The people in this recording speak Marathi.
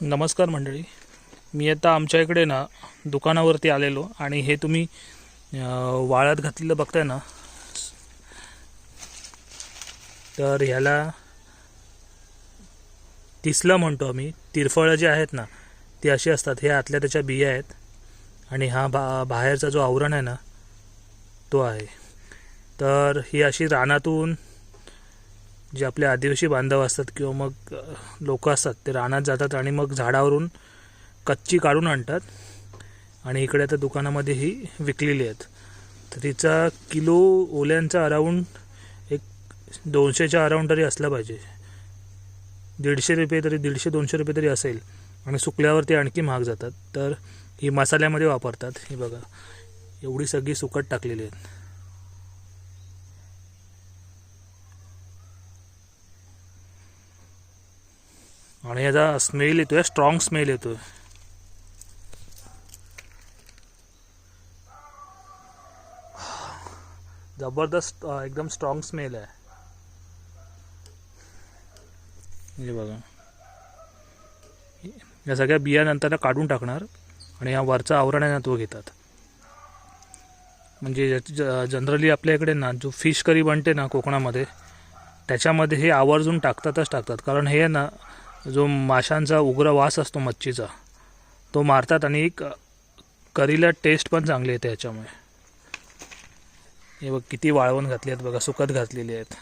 नमस्कार मंडळी. मी आता आमच्या इकडे ना दुकानावरती आलेलो आणि हे तुम्ही वाळत घातलेलं बघताय ना, तर ह्याला तिसलं म्हणतो आम्ही. तिरफळं जे आहेत ना ती अशी असतात. हे आतल्या त्याच्या बिया आहेत आणि हा बाहेरचा जो आवरण आहे ना तो आहे. तर ही अशी रानातून जे आपले आदिवासी बांधव असतात किंवा मग लोक असतात ते रानात जातात आणि मग झाडावरून कच्ची काढून आणतात आणि इकडे आता दुकानामध्ये ही विकलेली आहेत. तर तिचा किलो ओल्यांचा अराऊंड एक 200च्या अराऊंड तरी असला पाहिजे. 150 रुपये तरी, 150-200 रुपये तरी असेल. आणि सुकल्यावरती आणखी महाग जातात. तर ही मसाल्यामध्ये वापरतात. ही बघा एवढी सगळी सुकट टाकलेली आहेत. आणि याचा स्मेल येतोय, स्ट्रॉंग स्मेल येतोय. जबरदस्त एकदम स्ट्रॉंग स्मेल आहे. हे बघा, या सगळ्या बिया नंतर काढून टाकणार आणि हा वरचा आवरण आहे ना तो घेतात. म्हणजे जनरली आपल्या इकडे ना जो फिश करी बनते ना कोकणामध्ये, त्याच्यामध्ये हे आवर्जून टाकतात. कारण हे ना जो माशांचा उग्र वास असतो मच्छीचा तो मारतात आणि एक करीला टेस्ट पण चांगली येते ह्याच्यामुळे. हे बघ किती वाळवण घातली आहेत बघा, सुकत घातलेली आहेत.